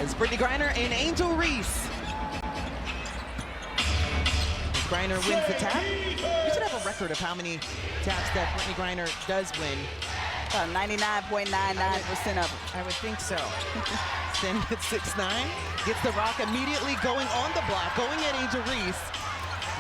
It's Brittany Griner and Angel Reese. Griner wins the tap. We should have a record of how many taps that Brittany Griner does win. 99.99% of them. I would think so. Standing at 6'9", gets the rock immediately going on the block, going at Angel Reese.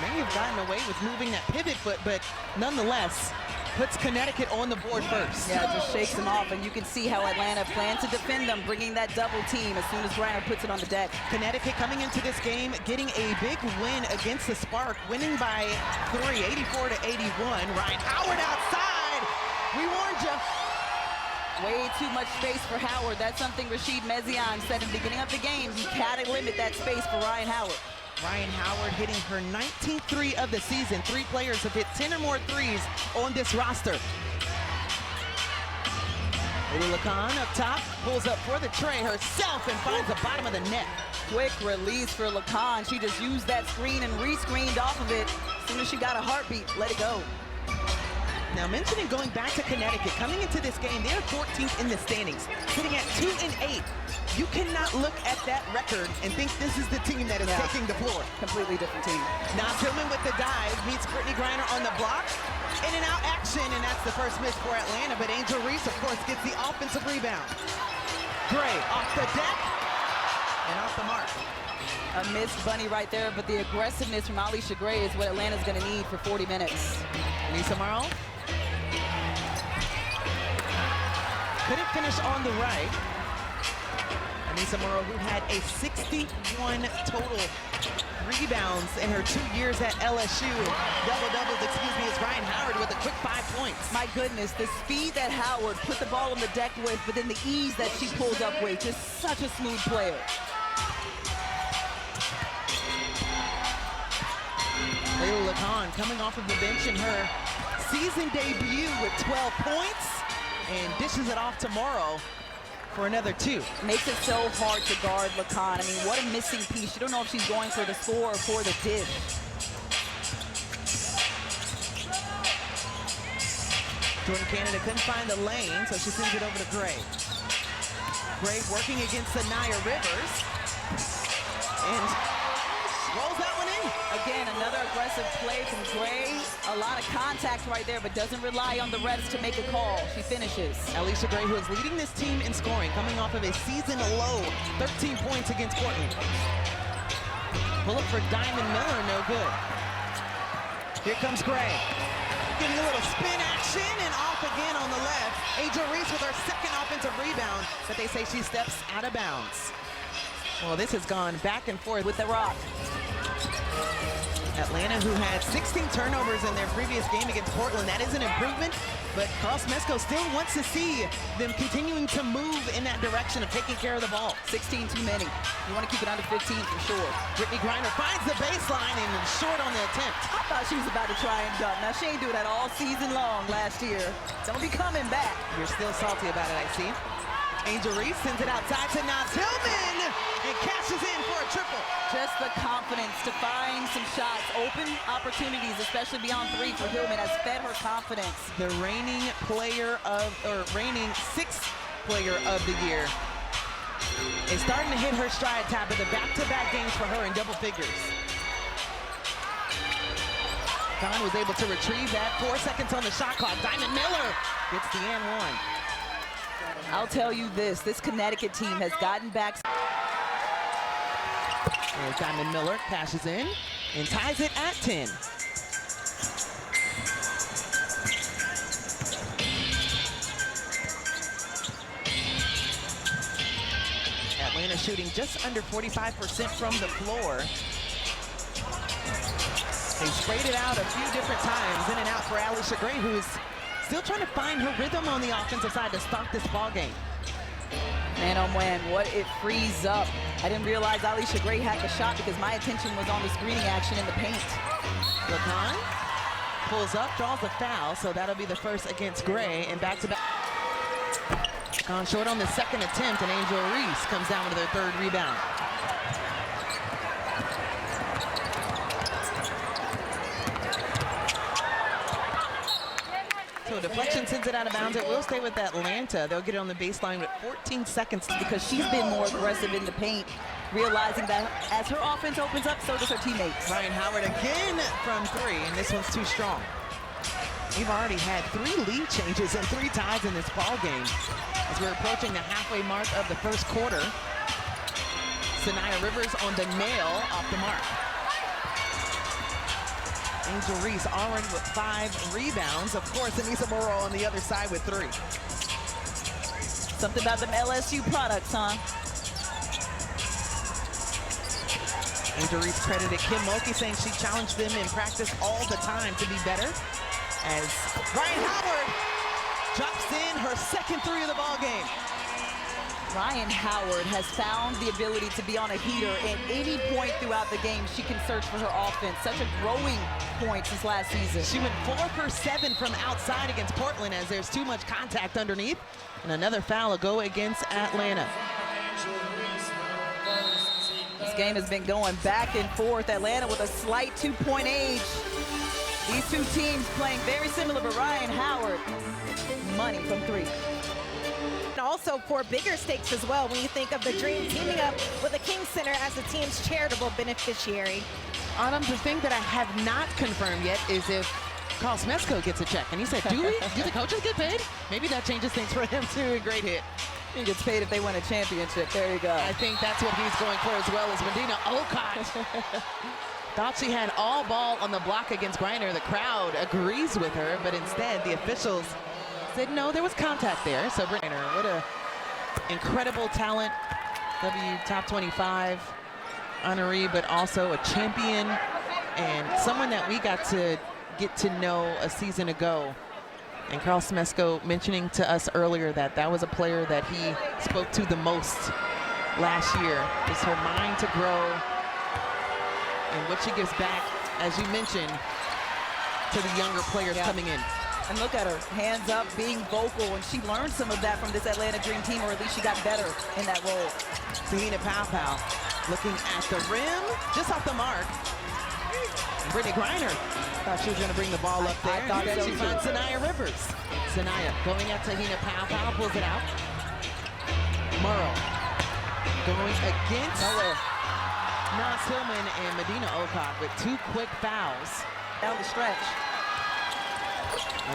May have gotten away with moving that pivot foot, but nonetheless, puts Connecticut on the board first. Yeah, just shakes them off, and you can see how Atlanta plans to defend them, bringing that double team as soon as Griner puts it on the deck. Connecticut coming into this game, getting a big win against the Spark, winning by 3, 84-81. Ryan Howard outside. We warned you. Way too much space for Howard. That's something Rashid Mezian said at the beginning of the game. You gotta limit that space for Ryan Howard. Ryan Howard hitting her 19th three of the season. 3 players have hit 10 or more threes on this roster. Lulu Lacan up top, pulls up for the tray herself and finds the bottom of the net. Quick release for Lacan. She just used that screen and re-screened off of it. As soon as she got a heartbeat, let it go. Now mentioning going back to Connecticut, coming into this game, they're 14th in the standings, sitting at 2-8. You cannot look at that record and think this is the team that is taking the floor. Completely different team. Now Tillman with the dive, meets Brittany Griner on the block. In and out action, and that's the first miss for Atlanta, but Angel Reese, of course, gets the offensive rebound. Gray off the deck and off the mark. A missed bunny right there, but the aggressiveness from Alicia Gray is what Atlanta's gonna need for 40 minutes. Lisa Morrow. Couldn't finish on the right. Anissa Morrow, who had a 61 total rebounds in her 2 years at LSU. Double-doubles, is Ryan Howard with a quick 5 points. My goodness, the speed that Howard put the ball on the deck with, but then the ease that she pulls up with, just such a smooth player. Lulu Lacan coming off of the bench in her season debut with 12 points and dishes it off to Morrow for another 2. Makes it so hard to guard Lacan. I mean, what a missing piece. You don't know if she's going for the score or for the dish. Jordan Canada couldn't find the lane, so she sends it over to Gray. Gray working against Sanaya Rivers. And rolls that one in. Again, another aggressive play from Gray. A lot of contact right there, but doesn't rely on the refs to make a call. She finishes. Alicia Gray, who is leading this team in scoring, coming off of a season low, 13 points against Portland. Pull up for Diamond Miller, no good. Here comes Gray. Getting a little spin action and off again on the left. Angel Reese with her second offensive rebound, but they say she steps out of bounds. Well, this has gone back and forth with the rock. Atlanta, who had 16 turnovers in their previous game against Portland. That is an improvement, but Carlos Mesco still wants to see them continuing to move in that direction of taking care of the ball. 16 too many. You want to keep it under 15 for sure. Brittany Griner finds the baseline and short on the attempt. I thought she was about to try and dunk. Now, she ain't do that all season long last year. Don't be coming back. You're still salty about it, I see. Angel Reese sends it outside to Naz Hillman and cashes in for a triple. Just the confidence to find some shots, open opportunities, especially beyond 3 for Hillman, has fed her confidence. The reigning reigning 6th player of the year is starting to hit her stride, tap of the back-to-back games for her in double figures. Khan was able to retrieve that. 4 seconds on the shot clock. Diamond Miller gets the and 1. I'll tell you this Connecticut team has gotten back. There's Diamond Miller, cashes in, and ties it at 10. Atlanta shooting just under 45% from the floor. They sprayed it out a few different times, in and out for Alicia Gray, who's still trying to find her rhythm on the offensive side to start this ball game. Man, oh man, what it frees up. I didn't realize Alicia Gray had the shot because my attention was on the screening action in the paint. Lacan pulls up, draws the foul, so that'll be the first against Gray, and back-to-back. Gone short on the second attempt, and Angel Reese comes down with her 3rd rebound. So a deflection sends it out of bounds. It will stay with Atlanta. They'll get it on the baseline with 14 seconds. Because she's been more aggressive in the paint, realizing that as her offense opens up, so does her teammates. Ryan Howard again from 3, and this one's too strong. We've already had 3 lead changes and 3 ties in this ball game as we're approaching the halfway mark of the first quarter. Sanaya Rivers on the nail off the mark. Angel Reese already with 5 rebounds. Of course, Anissa Morrow on the other side with 3. Something about them LSU products, huh? Angel Reese credited Kim Mulkey, saying she challenged them in practice all the time to be better. As Ryan Howard drops in her second 3 of the ball game. Ryan Howard has found the ability to be on a heater at any point throughout the game. She can search for her offense. Such a growing point since last season. She went 4 for 7 from outside against Portland as there's too much contact underneath. And another foul will go against Atlanta. This game has been going back and forth. Atlanta with a slight 2-point age. These two teams playing very similar, but Ryan Howard, money from 3. And also for bigger stakes as well when you think of the Dream teaming up with the King Center as the team's charitable beneficiary. Autumn, the thing that I have not confirmed yet is if Carl Smesko gets a check. And he said, do we? Do the coaches get paid? Maybe that changes things for him too. A great hit. He gets paid if they win a championship. There you go. I think that's what he's going for as well as Medina Olcott. Thought she had all ball on the block against Griner. The crowd agrees with her, but instead the officials said no, there was contact there. So Griner, what a incredible talent. W top 25 honoree, but also a champion and someone that we got to get to know a season ago. And Carl Smesko mentioning to us earlier that that was a player that he spoke to the most last year. Just her mind to grow and what she gives back, as you mentioned, to the younger players coming in. And look at her, hands up, being vocal, and she learned some of that from this Atlanta Dream team, or at least she got better in that role. Tahina Powell looking at the rim, just off the mark. And Brittany Griner thought she was going to bring the ball up there. I thought so she too. finds Sanaya Rivers. Sanaya going at Tahina Powell, pulls it out. Morrow going against Nas Hillman and Medina Olcott with 2 quick fouls. Down the stretch.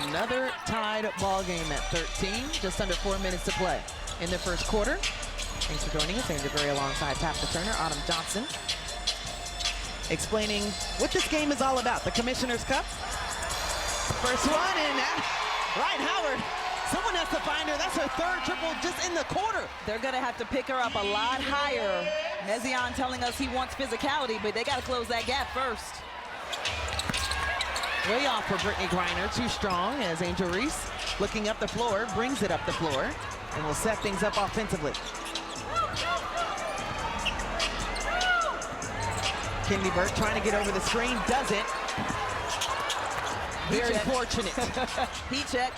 Another tied ball game at 13, just under 4 minutes to play in the first quarter. Thanks for joining us, Andrew Berry alongside Tabitha Turner, Autumn Johnson, explaining what this game is all about. The Commissioner's Cup. First one, and Ryan Howard, someone has to find her. That's her 3rd triple just in the quarter. They're gonna have to pick her up a lot higher. Mezion telling us he wants physicality, but they gotta close that gap first. Way off for Brittany Griner, too strong as Angel Reese looking up the floor, brings it up the floor, and will set things up offensively. Kennedy Burke trying to get over the screen, doesn't. Very fortunate. Heat check.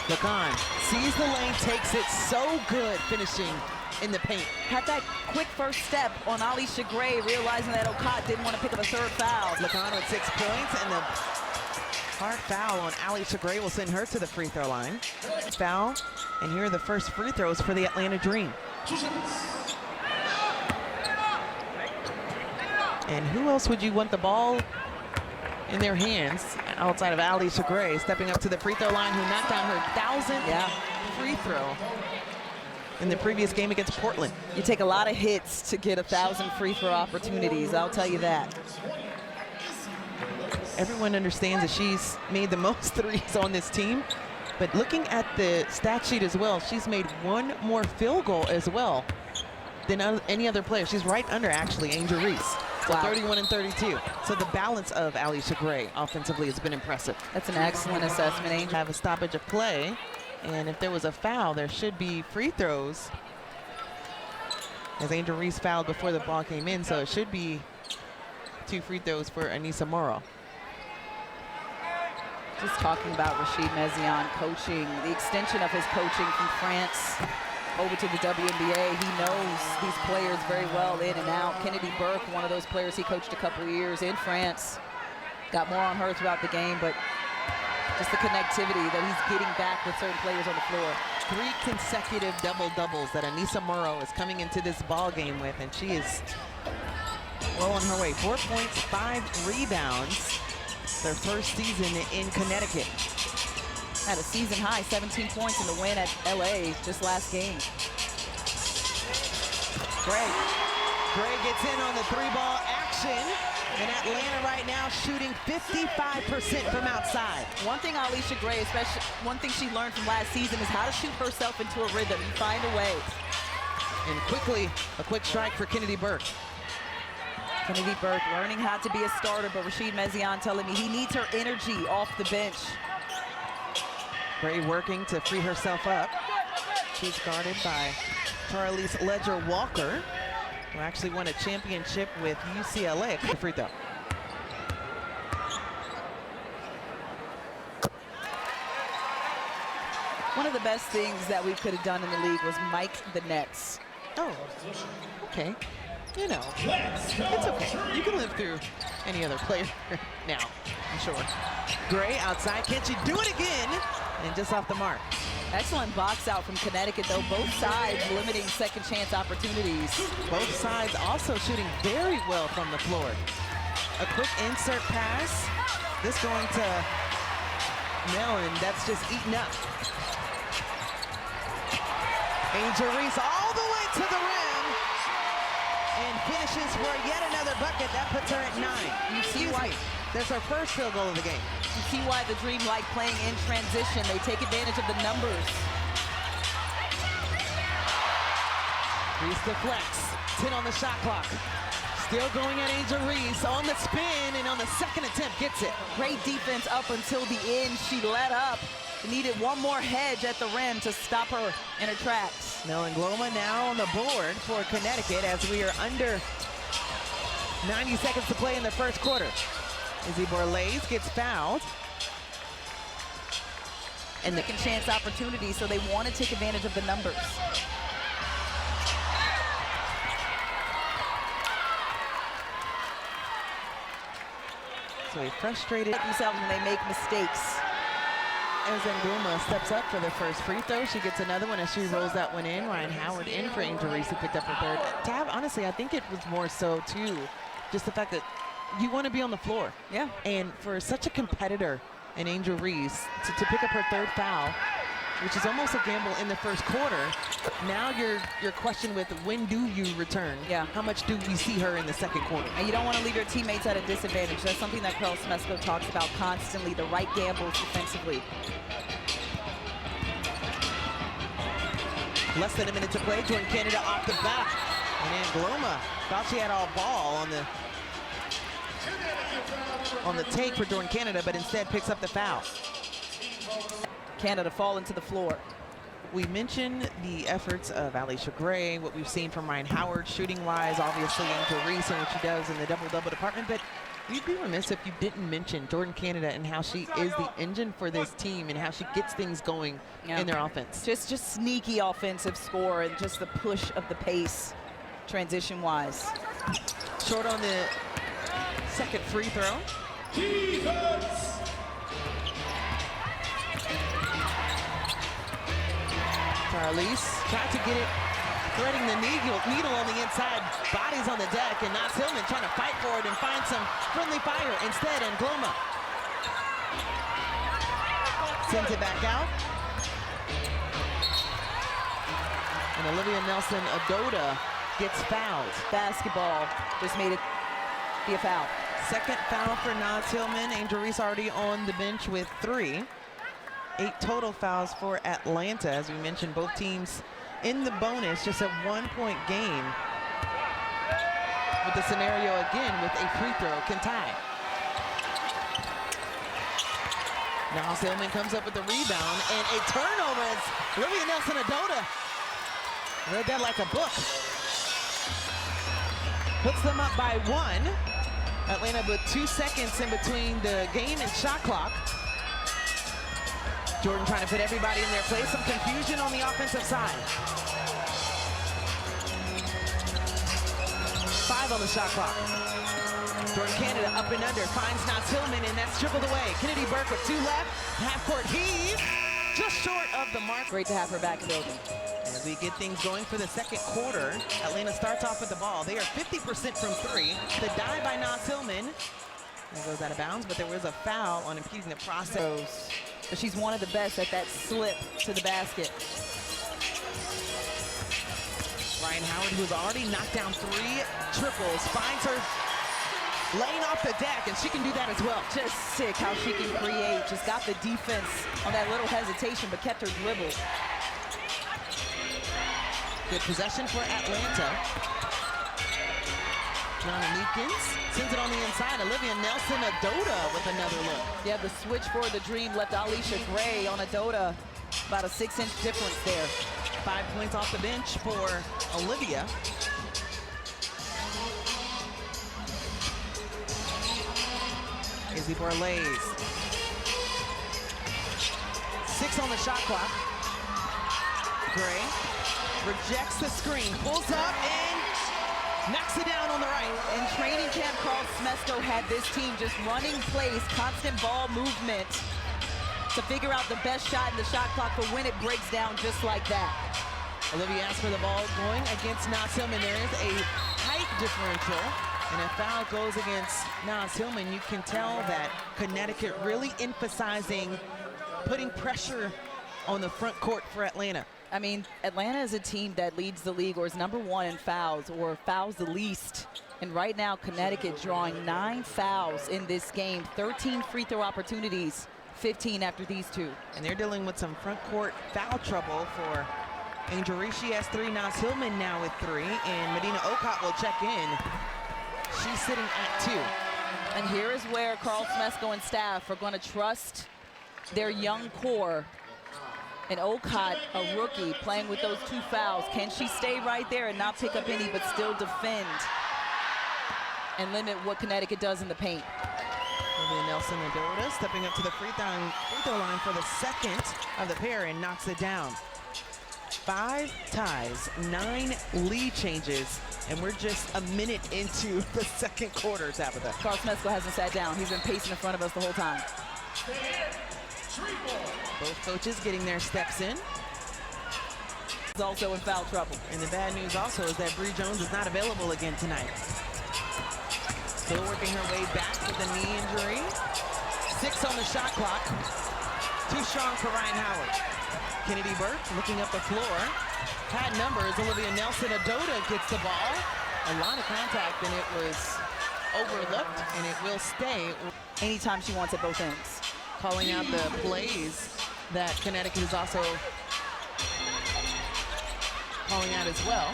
Look on, sees the lane, takes it so good, finishing in the paint. Had that quick first step on Alicia Gray, realizing that Olcott didn't want to pick up a 3rd foul. Look on with 6 points, and the hard foul on Alicia Gray will send her to the free throw line. Foul, and here are the first free throws for the Atlanta Dream. And who else would you want the ball in their hands outside of Alicia Gray, stepping up to the free throw line, who knocked down her 1,000th free throw in the previous game against Portland. You take a lot of hits to get 1,000 free throw opportunities, I'll tell you that. Everyone understands that she's made the most threes on this team, but looking at the stat sheet as well, she's made 1 more field goal as well than any other player. She's right under, actually, Angel Reese. So 31 and 32. So the balance of Alicia Gray offensively has been impressive. That's an excellent assessment, Angel. Have a stoppage of play, and if there was a foul, there should be free throws, as Angel Reese fouled before the ball came in, so it should be 2 free throws for Anissa Morrow. Just talking about Rashid Mezion coaching, the extension of his coaching from France. over to the WNBA. He knows these players very well in and out. Kennedy Burke, one of those players he coached a couple of years in France. Got more on her throughout the game, but just the connectivity that he's getting back with certain players on the floor. 3 consecutive double-doubles that Anissa Morrow is coming into this ball game with, and she is well on her way. 4 points, 5 rebounds. Their first season in Connecticut. Had a season high 17 points in the win at LA just last game. Gray gets in on the 3-ball action. And Atlanta right now shooting 55% from outside. One thing Alicia Gray, especially one thing she learned from last season, is how to shoot herself into a rhythm. You find a way. And quickly, a quick strike for Kennedy Burke. Kennedy Burke learning how to be a starter, but Rashid Mezian telling me he needs her energy off the bench. Gray working to free herself up. She's guarded by Charlize Ledger-Walker, who actually won a championship with UCLA. Free throw. One of the best things that we could have done in the league was mic the nets. Oh, okay. You know, it's okay. You can live through any other player now, I'm sure. Gray outside, can she do it again? And just off the mark. Excellent box out from Connecticut, though. Both sides limiting second chance opportunities. Both sides also shooting very well from the floor. A quick insert pass. This going to Mellon, that's just eaten up. Angel Reese all the way to the rim. And finishes for yet another bucket. That puts her at 9. You see why? There's our first field goal of the game. You see why the Dream like playing in transition. They take advantage of the numbers. Reese deflects. 10 on the shot clock. Still going at Angel Reese on the spin, and on the second attempt gets it. Great defense up until the end. She let up. Needed one more hedge at the rim to stop her in her tracks. Mellon Gloma now on the board for Connecticut as we are under 90 seconds to play in the first quarter. Izzy Borlaise gets fouled. And second chance opportunity, so they want to take advantage of the numbers. So he frustrated themselves when they make mistakes. As Gloma steps up for the first free throw. She gets another one as she rolls that one in. Ryan Howard in for Angel Reese, who picked up her third. Tab, honestly, I think it was more so, too, just the fact that you want to be on the floor. Yeah. And for such a competitor in Angel Reese to pick up her third foul, which is almost a gamble in the first quarter, now you're questioned with when do you return? Yeah. How much do we see her in the second quarter? And you don't want to leave your teammates at a disadvantage. That's something that Carl Smesco talks about constantly, the right gambles defensively. Less than a minute to play. Jordan Canada off the back. And then Gloma thought she had all ball on the take for Jordan Canada, but instead picks up the foul. Canada fall into the floor. We mentioned the efforts of Alicia Gray, what we've seen from Ryan Howard shooting-wise, obviously Angel Reese and what she does in the double-double department, but you'd be remiss if you didn't mention Jordan Canada and how she is the engine for this team and how she gets things going in their offense. Just sneaky offensive score and just the push of the pace transition-wise. Short on the second free throw. Charlize tried to get it, threading the needle on the inside. Bodies on the deck, and Naz Hillman trying to fight for it and find some friendly fire instead. And Gloma sends it back out. And Olivia Nelson-Ododa gets fouled. Basketball just made it be a foul. Second foul for Naz Hillman. Angel Reese already on the bench with 3. 8 total fouls for Atlanta. As we mentioned, both teams in the bonus, just a 1-point game. With the scenario again with a free throw can tie. Now Hillman comes up with the rebound and a turnover as Olivia Nelson-Ododa read that like a book. Puts them up by 1. Atlanta with 2 seconds in between the game and shot clock. Jordan trying to put everybody in their place. Some confusion on the offensive side. 5 on the shot clock. Jordan Canada up and under, finds Tillman, and that's dribbled away. Kennedy Burke with 2 left. Half-court heave, just short of the mark. Great to have her back in the building. As we get things going for the second quarter, Atlanta starts off with the ball. They are 50% from 3. The dive by Tillman. That goes out of bounds, but there was a foul on impeding the process. But she's one of the best at that slip to the basket. Ryan Howard, who has already knocked down 3 triples, finds her laying off the deck, and she can do that as well. Just sick how she can create. Just got the defense on that little hesitation, but kept her dribble. Good possession for Atlanta. Gianna Meekins sends it on the inside. Olivia Nelson-Adota with another look. Yeah, the switch for the Dream left Alicia Gray on Adota. About a 6-inch difference there. 5 points off the bench for Olivia. Izzy Borlaise. 6 on the shot clock. Gray rejects the screen, pulls up and knocks it down on the right. In training camp, Carl Smesko had this team just running plays, constant ball movement to figure out the best shot in the shot clock for when it breaks down just like that. Olivia asks for the ball going against Tillman. There is a height differential, and a foul goes against Tillman. You can tell that Connecticut really emphasizing putting pressure on the front court for Atlanta. I mean, Atlanta is a team that leads the league or is #1 in fouls or fouls the least. And right now, Connecticut drawing 9 fouls in this game, 13 free throw opportunities, 15 after these 2. And they're dealing with some front court foul trouble for Angel Reese. She has 3 now. Tillman now with 3, and Medina Okot will check in. She's sitting at 2. And here is where Carl Smesko and staff are going to trust their young core. And Okot, a rookie, playing with those 2 fouls. Can she stay right there and not pick up any, but still defend and limit what Connecticut does in the paint? Olivia Nelson-Adota stepping up to the free throw line for the second of the pair and knocks it down. 5 ties, 9 lead changes, and we're just a minute into the second quarter, Tabitha. Carl Smesko hasn't sat down. He's been pacing in front of us the whole time. Both coaches getting their steps in. He's also in foul trouble. And the bad news also is that Bree Jones is not available again tonight. Still working her way back with a knee injury. 6 on the shot clock. Too strong for Ryan Howard. Kennedy Burke looking up the floor. Pad numbers, Olivia Nelson-Adota gets the ball. A lot of contact, and it was overlooked, and it will stay. Anytime she wants at both ends. Calling out the plays that Connecticut is also calling out as well.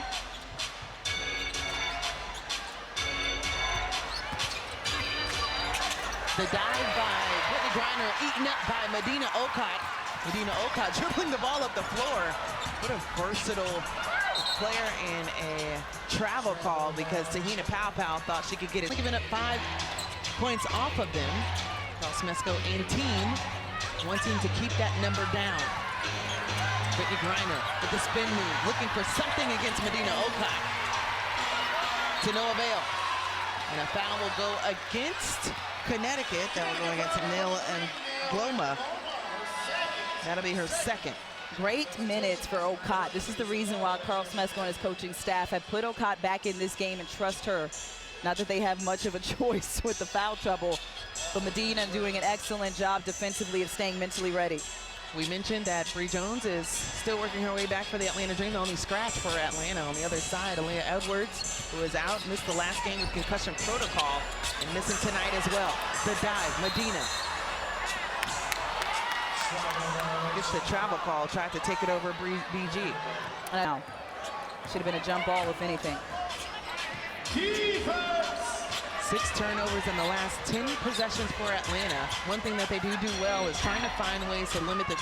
The dive by Brittany Griner, eaten up by Medina Okot. Medina Okot dribbling the ball up the floor. What a versatile player and a travel call, because Tahina Pau thought she could get it. Giving up 5 points off of them. Carl Smesko and team wanting to keep that number down. Brittany Griner with the spin move, looking for something against Medina Okot. To no avail. And a foul will go against Connecticut. That will go against Nil and Gloma. That'll be her second. Great minutes for Okot. This is the reason why Carl Smesko and his coaching staff have put Okot back in this game and trust her. Not that they have much of a choice with the foul trouble, but Medina doing an excellent job defensively of staying mentally ready. We mentioned that Bree Jones is still working her way back for the Atlanta Dream. The only scratch for Atlanta. On the other side, Aaliyah Edwards, who is out, missed the last game with concussion protocol, and missing tonight as well. The dive, Medina. Gets the travel call, tried to take it over BG. Now, should have been a jump ball if anything. 6 turnovers in the last 10 possessions for Atlanta. One thing that they do well is trying to find ways to limit the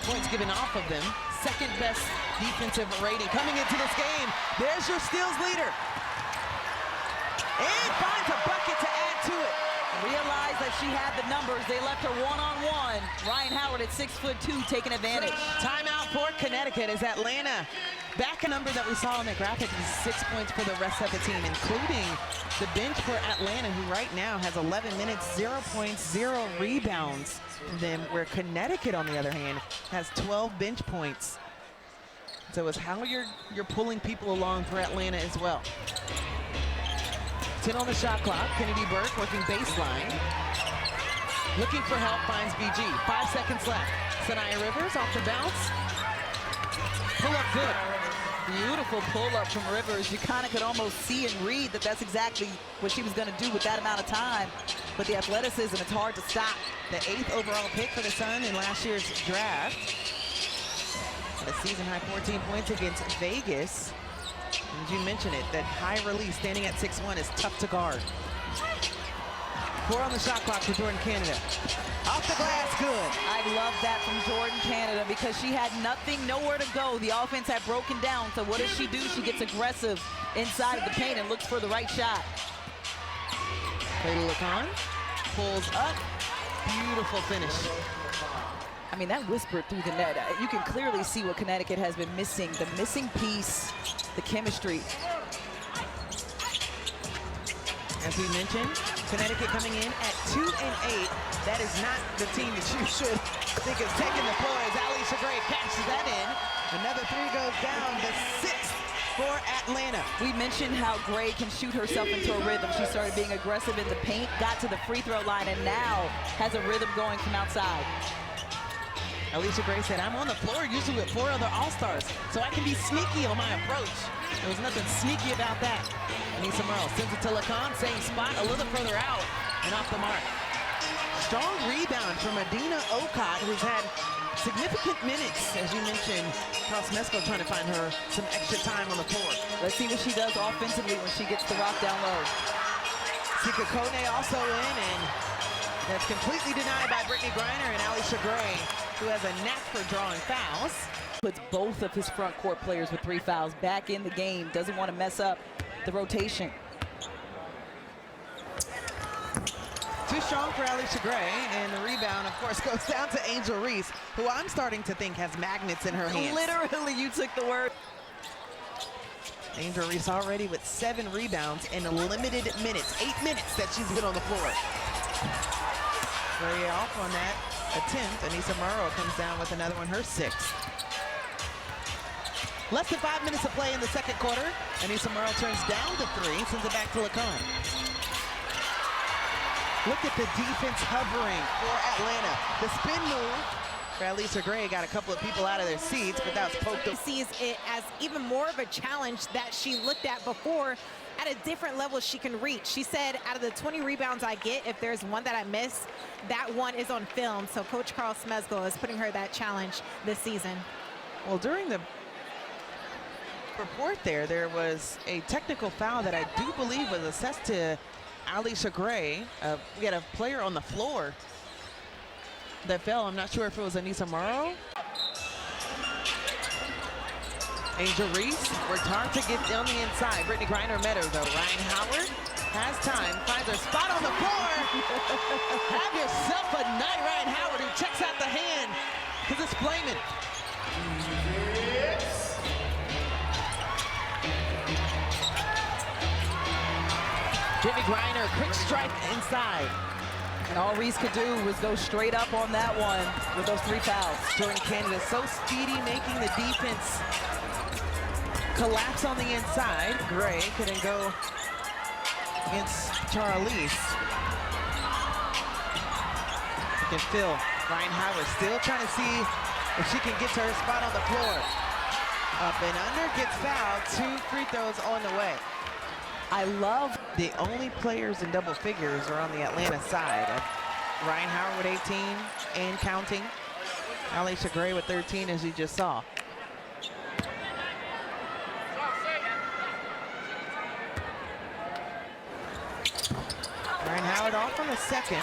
points given off of them. Second best defensive rating coming into this game. There's your steals leader. And finds a bucket to add to it. realized that she had the numbers. They left her one-on-one. Ryan Howard at 6'2", taking advantage. Timeout for Connecticut as Atlanta back a number that we saw on the graphic is 6 points for the rest of the team, including the bench for Atlanta, who right now has 11 minutes, 0 points, 0 rebounds. Then where Connecticut, on the other hand, has 12 bench points. So it's how you're pulling people along for Atlanta as well. 10 on the shot clock. Kennedy Burke working baseline. Looking for help, finds BG. 5 seconds left. Sanaya Rivers off the bounce. Pull up good. Beautiful pull-up from Rivers. You kind of could almost see and read that that's exactly what she was going to do with that amount of time. But the athleticism, it's hard to stop. The 8th overall pick for the Sun in last year's draft. A season-high 14 points against Vegas. And you mentioned it, that high release standing at 6'1" is tough to guard. 4 on the shot clock for Jordan Canada. Off the glass, good. I love that from Jordan Canada because she had nothing, nowhere to go. The offense had broken down, so what does she do? She gets aggressive inside of the paint and looks for the right shot. Play to Lacan, pulls up, beautiful finish. I mean, that whispered through the net. You can clearly see what Connecticut has been missing. The missing piece, the chemistry. As we mentioned, Connecticut coming in at 2-8. That is not the team that you should think is taking the floor as Alicia Gray catches that in. Another 3 goes down, the 6th for Atlanta. We mentioned how Gray can shoot herself into a rhythm. She started being aggressive in the paint, got to the free throw line, and now has a rhythm going from outside. Alicia Gray said, I'm on the floor usually with 4 other All-Stars, so I can be sneaky on my approach. There was nothing sneaky about that. Anissa Merle sends it to Lacan, same spot, a little further out and off the mark. Strong rebound from Adina Okot, who's had significant minutes, as you mentioned. Carl Smesco trying to find her some extra time on the floor. Let's see what she does offensively when she gets the rock down low. Sika Kone also in, and that's completely denied by Brittany Griner and Alicia Gray, who has a knack for drawing fouls. Puts both of his front court players with 3 fouls back in the game. Doesn't want to mess up the rotation. Too strong for Alicia Gray, and the rebound, of course, goes down to Angel Reese, who I'm starting to think has magnets in her hands. Literally, you took the word. Angel Reese already with 7 rebounds in limited minutes, 8 minutes that she's been on the floor. Gray off on that attempt. Anissa Merle comes down with another one, her 6th. Less than 5 minutes of play in the second quarter. Anissa Merle turns down to 3, sends it back to Lacan. Look at the defense hovering for Atlanta. The spin move for Alicia Gray got a couple of people out of their seats, but that was poked up. Sees it as even more of a challenge that she looked at before. At a different level she can reach. She said, out of the 20 rebounds I get, if there's one that I miss, that one is on film. So Coach Carl Smesgo is putting her that challenge this season. Well, during the report there was a technical foul that I do believe was assessed to Alicia Gray. We had a player on the floor that fell. I'm not sure if it was Anissa Merle. Angel Reese worked hard to get down the inside. Brittany Griner met her though. Ryan Howard has time, finds her spot on the floor. Have yourself a night, Ryan Howard, who checks out the hand because it's flaming. Brittany Griner, quick strike inside. And all Reese could do was go straight up on that one with those 3 fouls. Jordan Canada so speedy, making the defense collapse on the inside. Gray couldn't go against Charlize. You can feel Ryan Howard still trying to see if she can get to her spot on the floor. Up and under, gets fouled. 2 free throws on the way. I love the only players in double figures are on the Atlanta side. Ryan Howard with 18 and counting. Alicia Gray with 13, as you just saw. Ryan Howard off on the second.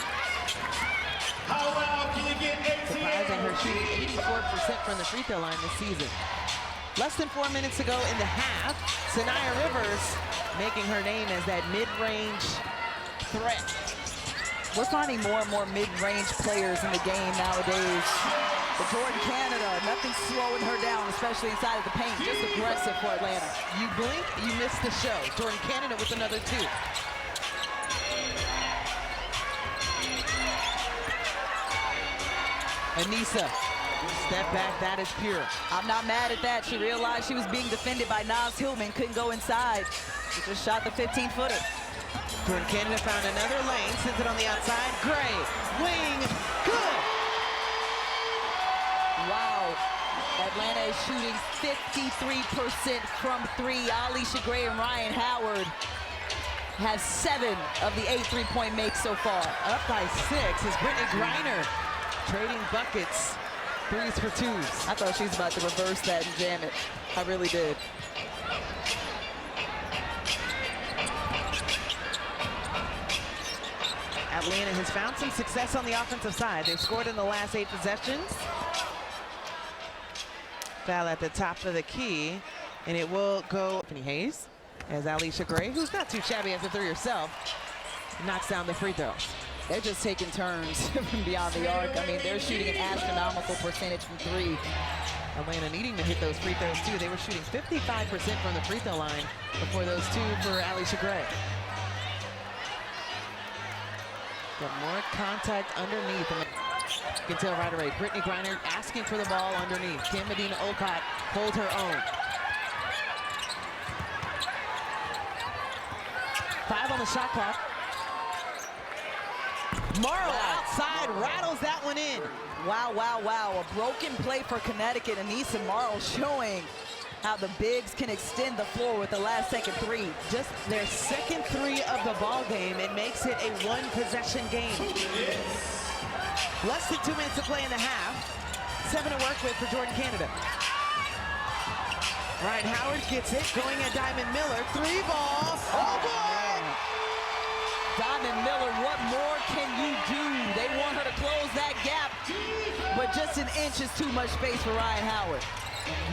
How loud can you get 18? Surprising her shooting 84% from the free throw line this season. Less than 4 minutes to go in the half. Sanaya Rivers making her name as that mid-range threat. We're finding more and more mid-range players in the game nowadays. But Jordan Canada, nothing slowing her down, especially inside of the paint. Just aggressive for Atlanta. You blink, you miss the show. Jordan Canada with another 2. Anissa, step back, that is pure. I'm not mad at that. She realized she was being defended by Naz Hillman, couldn't go inside. She just shot the 15-footer. Jordan Canada found another lane, sends it on the outside. Gray, wing, good. Wow. Atlanta is shooting 53% from 3. Alicia Gray and Ryan Howard have 7 of the 8 3-point makes so far. Up by 6 is Brittany Griner trading buckets, 3s for 2s. I thought she was about to reverse that and jam it. I really did. Atlanta has found some success on the offensive side. They've scored in the last 8 possessions. Foul at the top of the key, and it will go Tiffany Hayes as Alicia Gray, who's not too shabby as a 3 herself, knocks down the free throws. They're just taking turns from beyond the arc. I mean, they're shooting an astronomical percentage from 3. Atlanta needing to hit those free throws too. They were shooting 55% from the free throw line before those 2 for Alicia Gray. Got more contact underneath. You can tell right away, Brittany Griner asking for the ball underneath. Kim Medina Olcott holds her own. 5 on the shot clock. Morrow outside, rattles that one in. Wow, wow, wow. A broken play for Connecticut. Anissa Morrow showing how the bigs can extend the floor with the last second 3. Just their second 3 of the ball game. It makes it a 1-possession game. Less than 2 minutes to play in the half. 7 to work with for Jordan Canada. Ryan Howard gets it, going at Diamond Miller. 3 ball. Oh, boy! Diamond Miller, what more can you do? They want her to close that gap, but just an inch is too much space for Ryan Howard.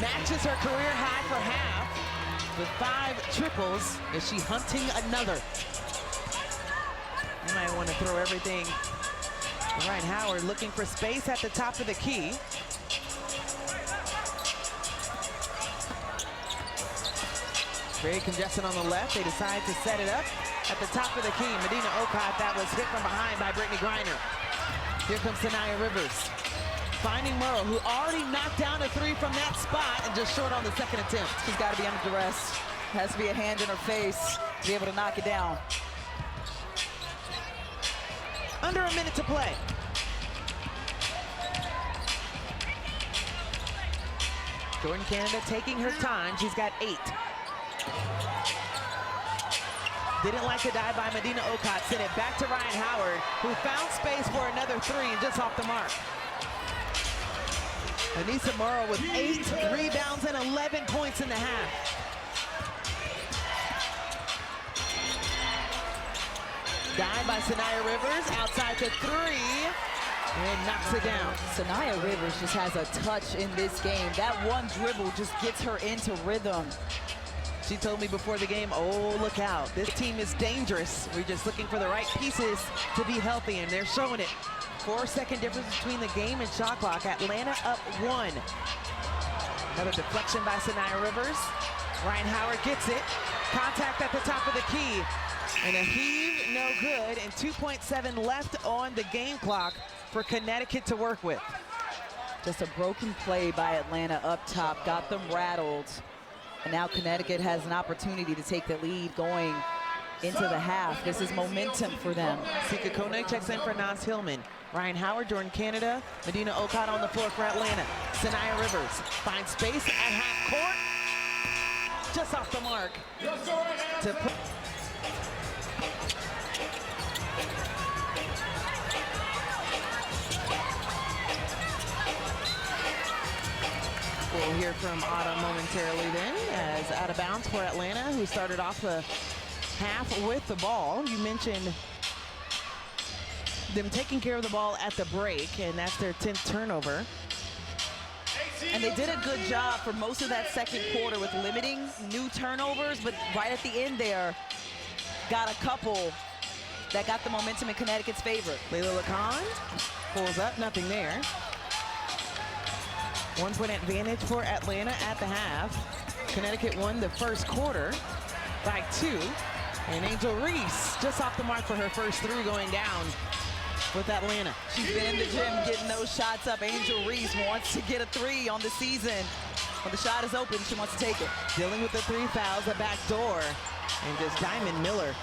Matches her career high for half with 5 triples. Is she hunting another? You might want to throw everything. Ryan Howard looking for space at the top of the key. Very congested on the left. They decide to set it up at the top of the key. Medina Olcott, that was hit from behind by Brittany Griner. Here comes Sanaya Rivers. Finding Morrow, who already knocked down a 3 from that spot and just short on the second attempt. She's got to be under duress. Has to be a hand in her face to be able to knock it down. Under a minute to play. Jordan Canada taking her time. She's got 8. Didn't like the dive by Medina Olcott. Sent it back to Ryan Howard, who found space for another 3 and just off the mark. Anissa Morrow with 8 rebounds and 11 points in the half. Dive by Sanaya Rivers, outside to 3, and knocks it down. Sanaya Rivers just has a touch in this game. That one dribble just gets her into rhythm. She told me before the game, oh, look out. This team is dangerous. We're just looking for the right pieces to be healthy, and they're showing it. 4-second difference between the game and shot clock. Atlanta up 1. Another deflection by Sanaya Rivers. Ryan Howard gets it. Contact at the top of the key. And a heave, no good, and 2.7 left on the game clock for Connecticut to work with. Just a broken play by Atlanta up top, got them rattled. And now Connecticut has an opportunity to take the lead going into the half. This is momentum for them. Sika Koenig checks in for Naz Hillman. Ryan Howard, Jordan Canada, Medina Olcott on the floor for Atlanta. Sanaya Rivers finds space at half court. Just off the mark. To put We'll hear from Autumn momentarily then, as out of bounds for Atlanta, who started off the half with the ball. You mentioned them taking care of the ball at the break, and that's their 10th turnover. And they did a good job for most of that second quarter with limiting new turnovers, but right at the end there, got a couple that got the momentum in Connecticut's favor. Layla Lacan pulls up, nothing there. 1 point advantage for Atlanta at the half. Connecticut won the first quarter by 2. And Angel Reese just off the mark for her first 3 going down with Atlanta. She's been in the gym getting those shots up. Angel Reese wants to get a 3 on the season. When the shot is open, she wants to take it. Dealing with the 3 fouls, the back door. And just Diamond Miller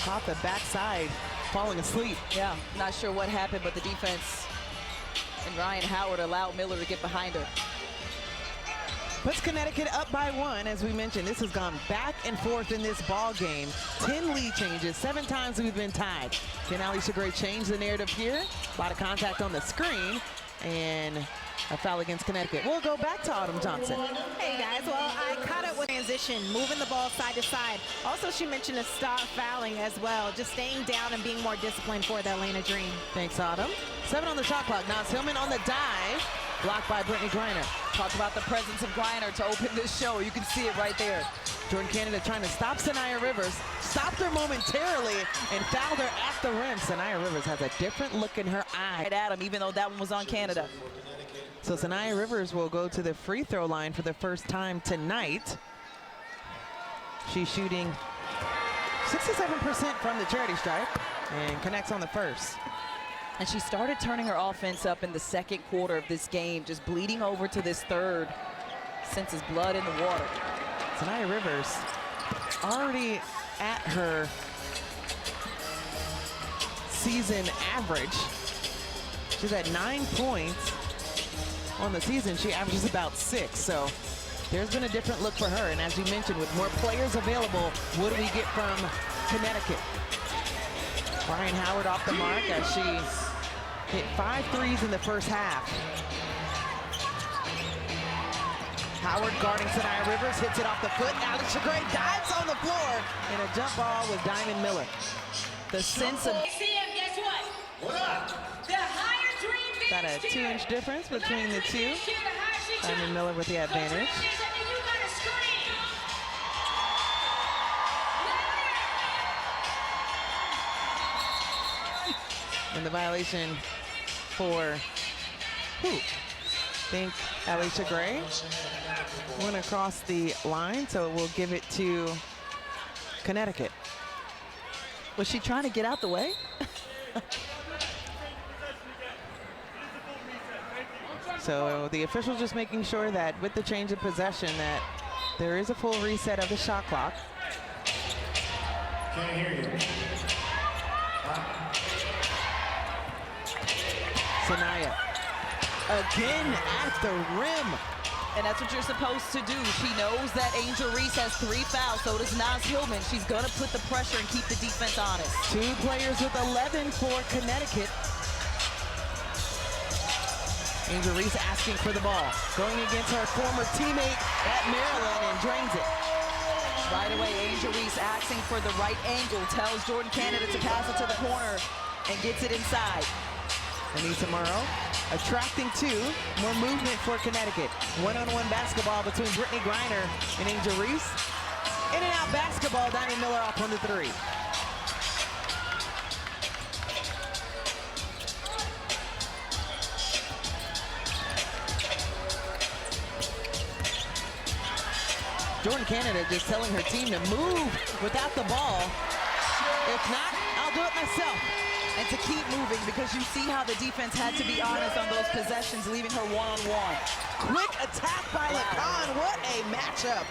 caught the backside, falling asleep. Yeah, not sure what happened, but the defense and Ryan Howard allowed Miller to get behind her. Puts Connecticut up by 1. As we mentioned, this has gone back and forth in this ball game. 10 lead changes, 7 times we've been tied. Can Alicia Gray change the narrative here? A lot of contact on the screen, and a foul against Connecticut. We'll go back to Autumn Johnson. Hey guys, well, I caught up with transition, moving the ball side to side. Also, she mentioned to stop fouling as well, just staying down and being more disciplined for the Atlanta Dream. Thanks, Autumn. 7 on the shot clock. Naz Hillman on the dive, blocked by Brittany Griner. Talk about the presence of Griner to open this show. You can see it right there. Jordan Canada trying to stop Sanaya Rivers, stopped her momentarily, and fouled her at the rim. Sanaya Rivers has a different look in her eye. Right at him, even though that one was on Canada. So Sanaya Rivers will go to the free throw line for the first time tonight. She's shooting 67% from the charity stripe and connects on the first. And she started turning her offense up in the second quarter of this game, just bleeding over to this third. Senses blood in the water. Sanaya Rivers already at her season average. She's at 9 points. On the season, she averages about 6, so there's been a different look for her. And as you mentioned, with more players available, what do we get from Connecticut? Ryan Howard off the mark as she hit 5 threes in the first half. Howard guarding Sanaya Rivers, hits it off the foot. Alicia Gray dives on the floor, and a jump ball with Diamond Miller. The sense of... Guess what? The higher dream About a 2-inch difference between the two. Diamond Miller with the advantage. And the violation for who? I think Alicia Gray went across the line, so we'll give it to Connecticut. Was she trying to get out the way? So the officials just making sure that with the change of possession that there is a full reset of the shot clock. Can't hear you. Sanaya again at the rim. And that's what you're supposed to do. She knows that Angel Reese has 3 fouls, so does Naz Hillman. She's gonna put the pressure and keep the defense honest. 2 players with 11 for Connecticut. Angel Reese asking for the ball. Going against her former teammate at Maryland and drains it. Right away, Angel Reese asking for the right angle, tells Jordan Canada to pass it to the corner and gets it inside. Anissa Morrow attracting 2. More movement for Connecticut. One-on-one basketball between Brittany Griner and Angel Reese. In and out basketball, Diamond Miller off on the 3. Jordan Canada just telling her team to move without the ball. If not, I'll do it myself. And to keep moving, because you see how the defense had to be honest on those possessions, leaving her one-on-one. Quick attack by Lacan. What a matchup.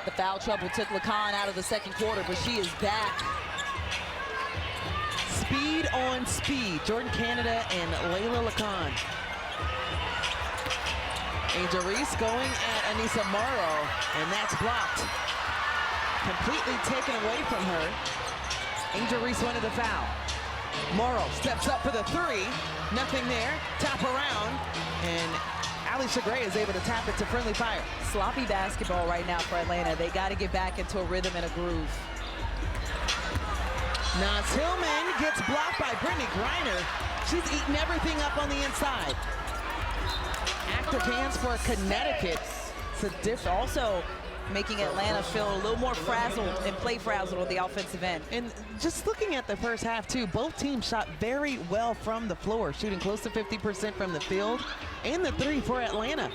The foul trouble took Lacan out of the second quarter, but she is back. Speed on speed. Jordan Canada and Layla Lacan. Angel Reese going at Anissa Morrow, and that's blocked. Completely taken away from her. Angel Reese wanted the foul. Morrow steps up for the 3. Nothing there. Tap around, and Alicia Gray is able to tap it to friendly fire. Sloppy basketball right now for Atlanta. They got to get back into a rhythm and a groove. Naz Hillman gets blocked by Brittany Griner. She's eating everything up on the inside. Active hands for Connecticut. Also, making Atlanta feel a little more frazzled and play frazzled on the offensive end. And just looking at the first half, too, both teams shot very well from the floor, shooting close to 50% from the field, and the three for Atlanta.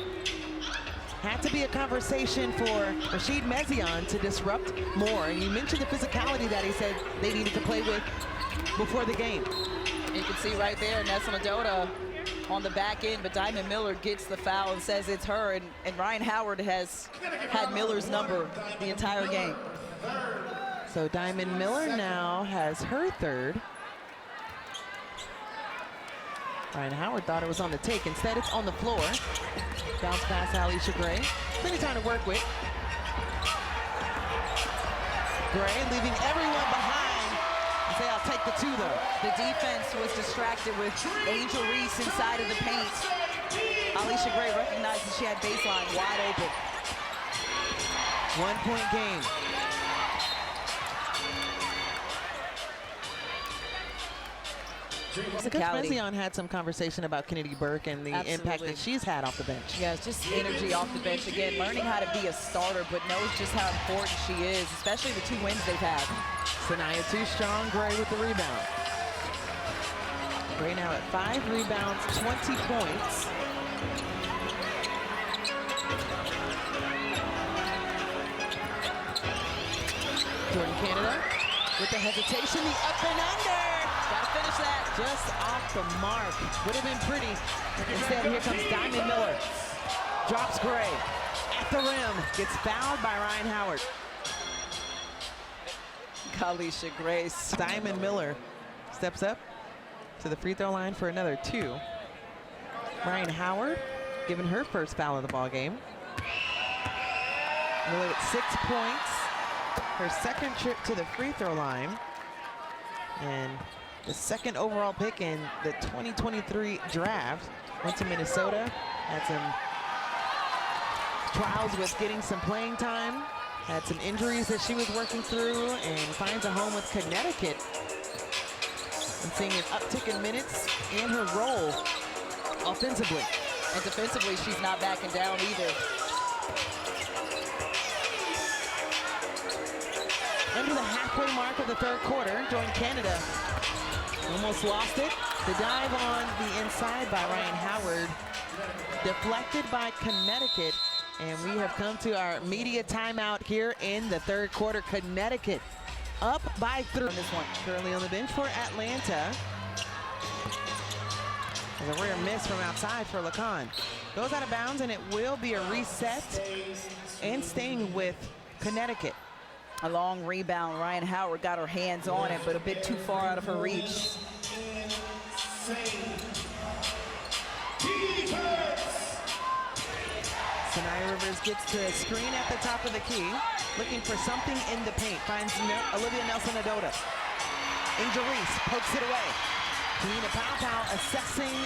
Had to be a conversation for Rashid Mezion to disrupt more. And you mentioned the physicality that he said they needed to play with before the game. You can see right there, Nelson Adota on the back end, but Diamond Miller gets the foul and says it's her, and Ryan Howard has had Miller's number the entire game. So Diamond Miller now has her third. Ryan Howard thought it was on the take. Instead, it's on the floor. Bounce pass, Alicia Gray. Plenty of time to work with. Gray leaving everyone behind. And say, I'll take the two, though. The defense was distracted with Angel Reese inside of the paint. Alicia Gray recognized that she had baseline wide open. 1 point game. Coach Mezion had some conversation about Kennedy Burke and the impact that she's had off the bench. Yeah, it's just energy off the bench. Again, learning how to be a starter, but knows just how important she is, especially the 2 wins they've had. Sanaya too strong. Gray with the rebound. Gray now at 5 rebounds, 20 points. Jordan Canada with the hesitation, the up and under. Gotta finish that. Just off the mark. Would have been pretty. Instead, here comes Diamond Miller. Drops Gray at the rim. Gets fouled by Ryan Howard. Alicia Grace. Diamond Miller steps up to the free throw line for another 2. Ryan Howard giving her first foul of the ball game. Miller with 6 points. Her second trip to the free throw line. And the second overall pick in the 2023 draft. Went to Minnesota. Had some trials with getting some playing time. Had some injuries that she was working through, and finds a home with Connecticut. And seeing an uptick in minutes and her role offensively. And defensively, she's not backing down either. Under the halfway mark of the third quarter, Jordan Canada almost lost it. The dive on the inside by Ryan Howard, deflected by Connecticut. And we have come to our media timeout here in the third quarter. Connecticut up by 3. This one currently on the bench for Atlanta. There's a rare miss from outside for Lacan. Goes out of bounds, and it will be a reset, and staying with Connecticut. A long rebound. Ryan Howard got her hands on it, but a bit too far out of her reach. Sanaya Rivers gets to a screen at the top of the key, looking for something in the paint. Finds Olivia Nelson-Adota. Angel Reese pokes it away. Kalina Pau assessing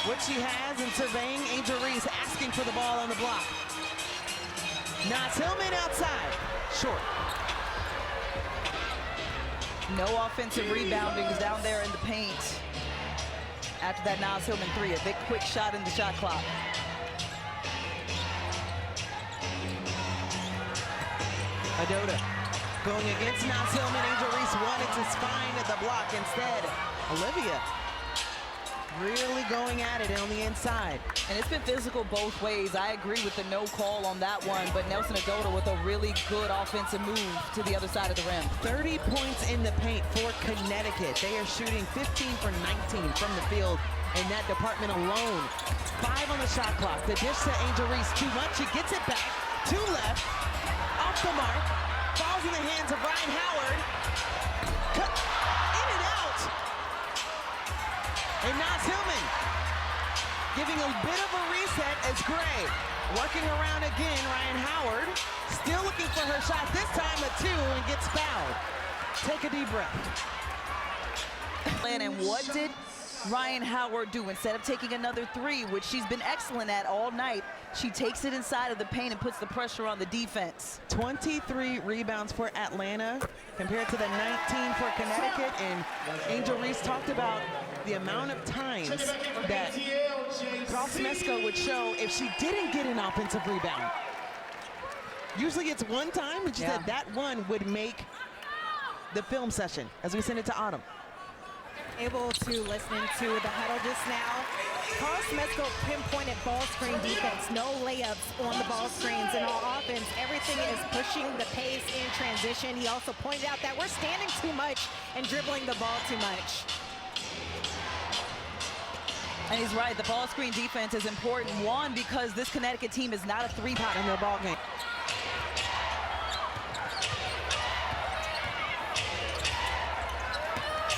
what she has and surveying Angel Reese, asking for the ball on the block. Naz Hillman outside, short. No offensive rebounding is down there in the paint. After that Naz Hillman 3, a big quick shot in the shot clock. Adota going against Naz Hillman. Angel Reese wanted to find the block. Instead, Olivia really going at it on the inside. And it's been physical both ways. I agree with the no call on that one, but Nelson Adota with a really good offensive move to the other side of the rim. 30 points in the paint for Connecticut. They are shooting 15 for 19 from the field in that department alone. 5 on the shot clock. The dish to Angel Reese, too much. She gets it back. 2 left. Off the mark. Falls in the hands of Ryan Howard. Cut in and out. And Naz Hillman giving a bit of a reset as Gray working around again. Ryan Howard still looking for her shot, this time a 2, and gets fouled. Take a deep breath. And what did Ryan Howard do? Instead of taking another 3, which she's been excellent at all night, she takes it inside of the paint and puts the pressure on the defense. 23 rebounds for Atlanta compared to the 19 for Connecticut. And Angel Reese talked about the amount of times that Carl Smesko would show if she didn't get an offensive rebound. Usually it's one time, but she said that one would make the film session as we send it to Autumn. Able to listen to the huddle just now. Carl Smesco pinpointed ball screen defense. No layups on the ball screens in all offense. Everything is pushing the pace in transition. He also pointed out that we're standing too much and dribbling the ball too much. And he's right, the ball screen defense is important. One, because this Connecticut team is not a three-pot in their ball game.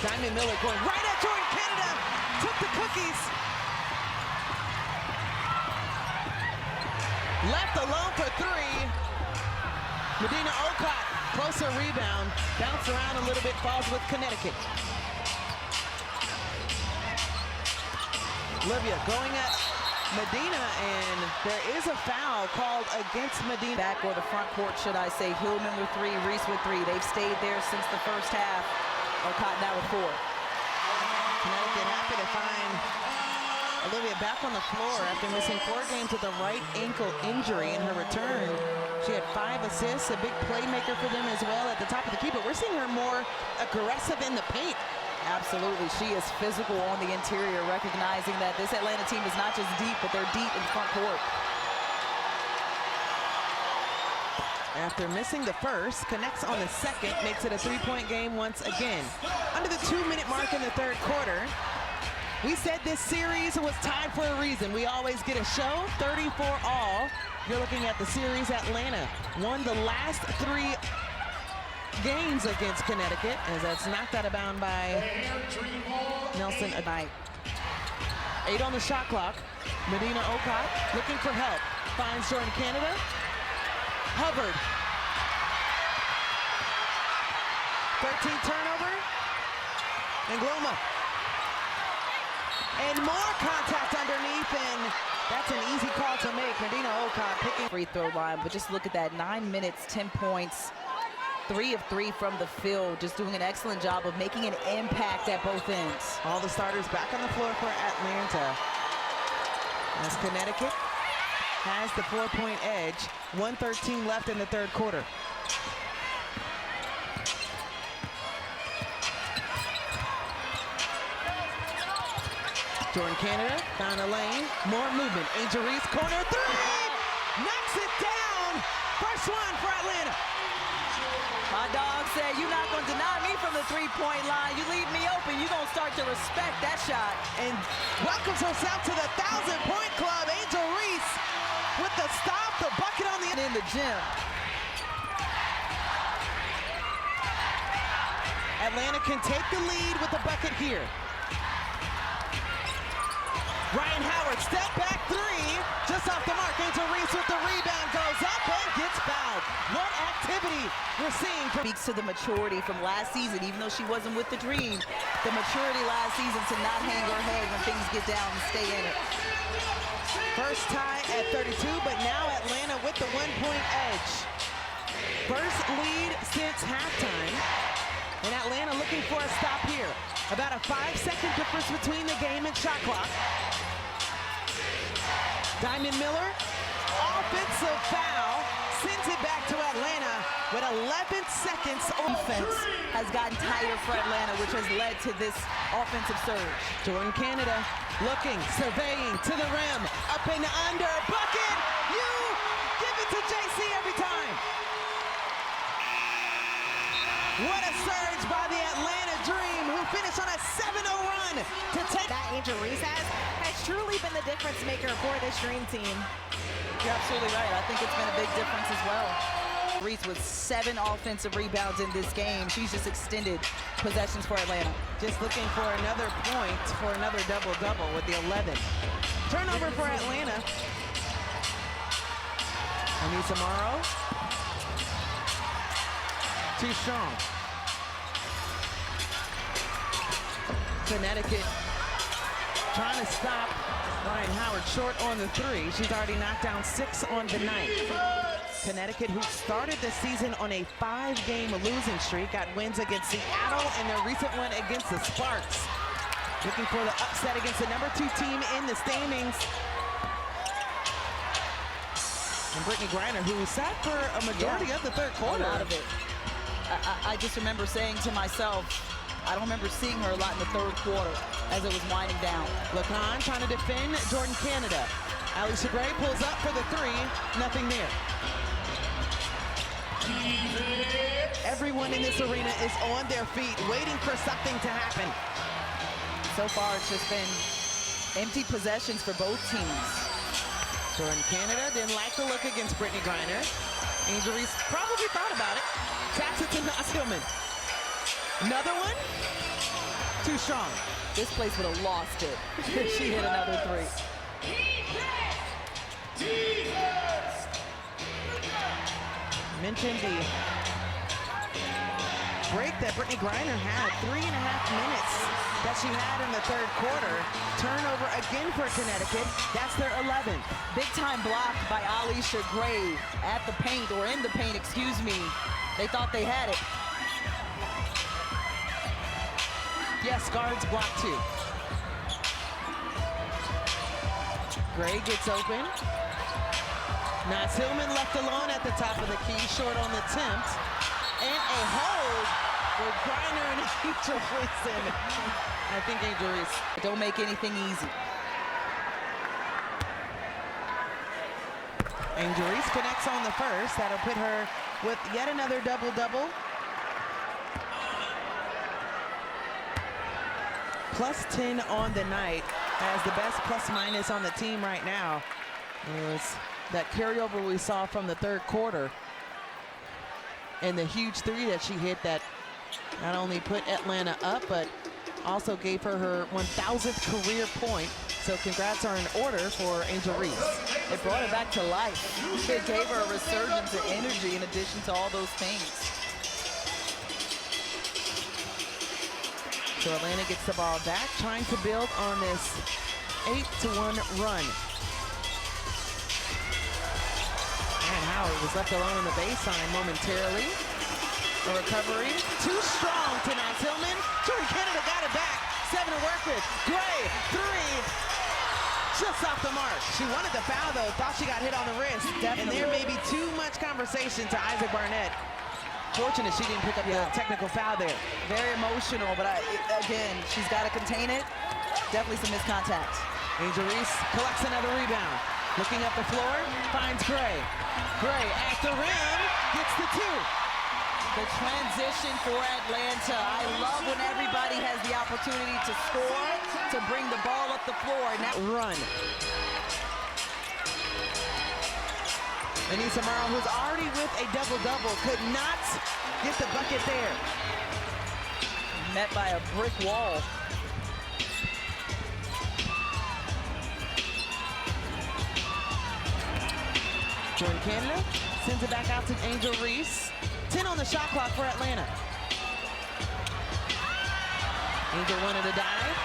Diamond Miller going right at Jordan Canada. Took the cookies. Left alone for three. Medina Okot, closer rebound. Bounce around a little bit, falls with Connecticut. Olivia going at Medina, and there is a foul called against Medina. Back or the front court, should I say. Hillman with three, Reese with three. They've stayed there since the first half. Okot now with four. Connecticut happy to find Olivia back on the floor after missing 4 games with a right ankle injury in her return. She had 5 assists, a big playmaker for them as well at the top of the key, but we're seeing her more aggressive in the paint. Absolutely, she is physical on the interior, recognizing that this Atlanta team is not just deep, but they're deep in front court. After missing the first, connects on the second, makes it a 3-point game once again. Under the 2-minute mark in the third quarter, we said this series was tied for a reason. We always get a show, 34 all. You're looking at the series. Atlanta won the last 3 games against Connecticut, as that's knocked out of bounds by Nelson Knight. 8 on the shot clock. Medina Okot looking for help. Finds Jordan Canada. Hubbard. 13 turnover. And Gloma. And more contact underneath, and that's an easy call to make. Medina Okot picking Free throw line, but just look at that, 9 minutes, 10 points, 3 of 3 from the field, just doing an excellent job of making an impact at both ends. all the starters back on the floor for Atlanta. As Connecticut has the 4-point edge, 1:13 left in the third quarter. Jordan Canada found a lane, more movement. Angel Reese, corner 3, knocks it down. First one for Atlanta. My dog said, you're not going to deny me from the three-point line. You leave me open, you're going to start to respect that shot. And welcomes herself to the 1,000-point club. Angel Reese with the stop, the bucket on the In the gym. Atlanta can take the lead with the bucket here. Ryan Howard, step back 3, just off the mark. Angel Reese with the rebound, goes up and gets fouled. What activity we're seeing. Speaks to the maturity from last season, even though she wasn't with the Dream. The maturity last season to not hang her head when things get down and stay in it. First tie at 32, but now Atlanta with the 1-point edge. First lead since halftime. And Atlanta looking for a stop here. About a 5-second difference between the game and shot clock. Diamond Miller, offensive foul, sends it back to Atlanta with 11 seconds. Defense has gotten tighter for Atlanta, which has led to this offensive surge. Jordan Canada looking, surveying to the rim, up and under, bucket! You give it to JC every time. What a surge by the Atlanta Dream, who finished on a 7-0 run to take. That Angel Reese has truly been the difference maker for this Dream team. You're absolutely right. I think it's been a big difference as well. Reese with 7 offensive rebounds in this game. She's just extended possessions for Atlanta. Just looking for another point for another double-double with the 11. Turnover for Atlanta. Anissa Morrow. Too strong. Connecticut trying to stop Ryan Howard short on the 3. She's already knocked down 6 on the night. Connecticut, who started the season on a 5-game losing streak, got wins against Seattle and their recent one against the Sparks. Looking for the upset against the #2 team in the standings. And Brittany Griner, who sat for a majority of the third quarter. A lot of it. I just remember saying to myself, I don't remember seeing her a lot in the third quarter as it was winding down. LaCon trying to defend Jordan Canada. Alicia Gray pulls up for the three, nothing there. Everyone in this arena is on their feet, waiting for something to happen. So far, it's just been empty possessions for both teams. Jordan Canada didn't like the look against Brittany Griner. Angel Reese probably thought about it. Taps it to Naz Hillman. Another one? Too strong. This place would have lost it if she hit another three. Mentioned the break that Brittany Griner had, 3.5 minutes that she had in the third quarter. Turnover again for Connecticut. That's their 11th. Big time block by Alicia Gray at the paint, or in the paint, excuse me. They thought they had it. Yes, guards block too. Gray gets open. Naz Hillman left alone at the top of the key, short on the attempt. And a hold for Griner and Angel Reese. I think Angel Reese. Don't make anything easy. Angel Reese connects on the first. That'll put her with yet another double-double. Plus 10 on the night, as the best plus-minus on the team right now. It was that carryover we saw from the third quarter. And the huge three that she hit that not only put Atlanta up, but also gave her her 1,000th career point. So congrats are in order for Angel Reese. It brought her back to life. It gave her a resurgence of energy in addition to all those things. So Atlanta gets the ball back, trying to build on this 8-1 run. And Howard was left alone on the baseline momentarily. A recovery, too strong to Naz Hillman. Jordan Canada got it back. 7 to work with. Gray, 3. Just off the mark. She wanted the foul though, thought she got hit on the wrist. Definitely. And there may be too much conversation to Isaac Barnett. Fortunate she didn't pick up the technical foul there. Very emotional, but again, she's got to contain it. Definitely some missed contact. Angel Reese collects another rebound. Looking up the floor, finds Gray. Gray at the rim, gets the 2. The transition for Atlanta. I love when everybody has the opportunity to score, to bring the ball up the floor. Now run. Anissa Morrow, who's already with a double-double, could not get the bucket there. Met by a brick wall. Jordan Canada sends it back out to Angel Reese. 10 on the shot clock for Atlanta. Angel wanted to dive.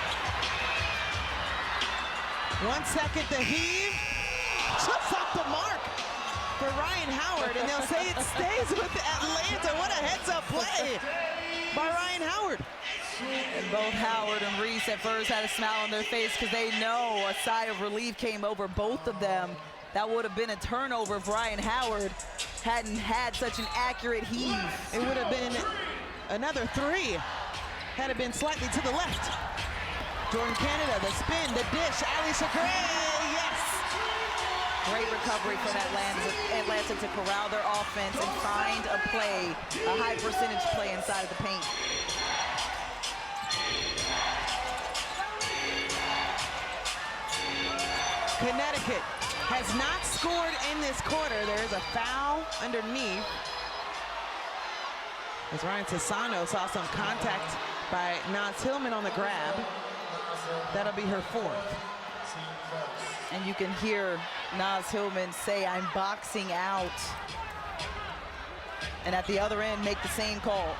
1 second to heave. Just off the mark for Ryan Howard, and they'll say it stays with Atlanta. What a heads-up play by Ryan Howard. And both Howard and Reese at first had a smile on their face because they know a sigh of relief came over both of them. That would have been a turnover if Ryan Howard hadn't had such an accurate heave. It would have been another 3 had it been slightly to the left. Jordan Canada, the spin, the dish, Alicia Gray, yes! Great recovery from Atlanta to corral their offense and find a play, a high percentage play inside of the paint. Connecticut has not scored in this quarter. There is a foul underneath. As Ryan Sassano saw some contact by Naz Hillman on the grab. That'll be her 4th. And you can hear Naz Hillman say, "I'm boxing out." And at the other end, make the same call.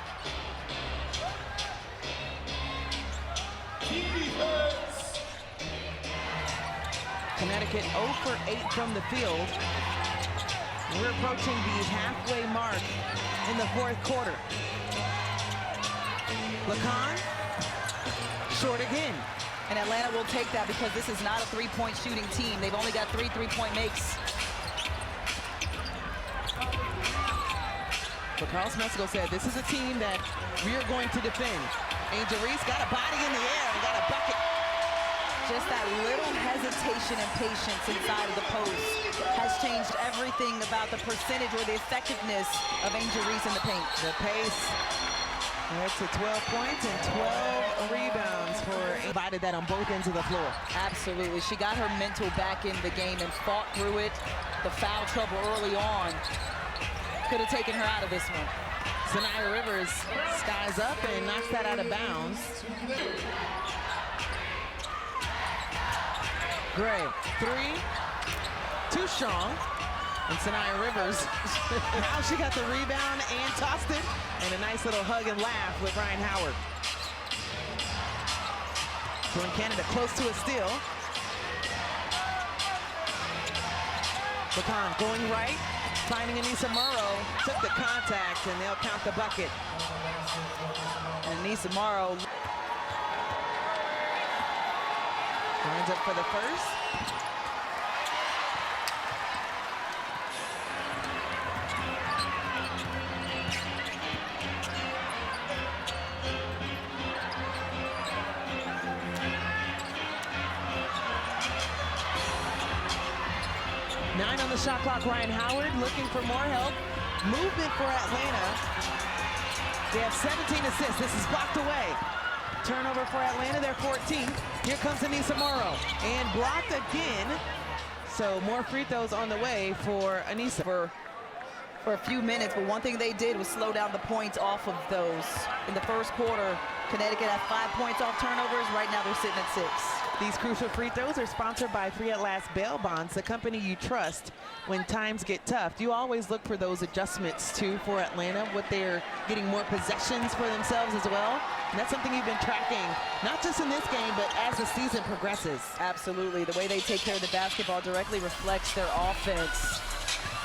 Connecticut 0 for 8 from the field. We're approaching the halfway mark in the 4th quarter. LaCon, short again. And Atlanta will take that because this is not a three-point shooting team. They've only got 3 3-point makes. But Carl Smesco said, this is a team that we are going to defend. Angel Reese got a body in the air and got a bucket. Just that little hesitation and patience inside of the post has changed everything about the percentage or the effectiveness of Angel Reese in the paint. The pace led to 12 points and 12 rebounds for provided that on both ends of the floor. Absolutely. She got her mental back in the game and fought through it. The foul trouble early on could have taken her out of this one. Sanaya Rivers skies up and knocks that out of bounds. Gray, three, too strong. And Sanaya Rivers, now she got the rebound and tossed it. And a nice little hug and laugh with Ryan Howard. Pulling Canada close to a steal. Lacan going right, finding Anissa Morrow, took the contact, and they'll count the bucket. And Anissa Morrow lines up for the first. Nine on the shot clock. Ryan Howard looking for more help. Movement for Atlanta. They have 17 assists. This is blocked away. Turnover for Atlanta, they're 14. Here comes Anissa Morrow, and blocked again. So more free throws on the way for Anissa. For a few minutes, but one thing they did was slow down the points off of those. In the first quarter, Connecticut had 5 points off turnovers. Right now they're sitting at 6. These crucial free throws are sponsored by Free at Last Bail Bonds, the company you trust when times get tough. You always look for those adjustments too for Atlanta, what they're getting more possessions for themselves as well. And that's something you've been tracking, not just in this game, but as the season progresses. Absolutely. The way they take care of the basketball directly reflects their offense.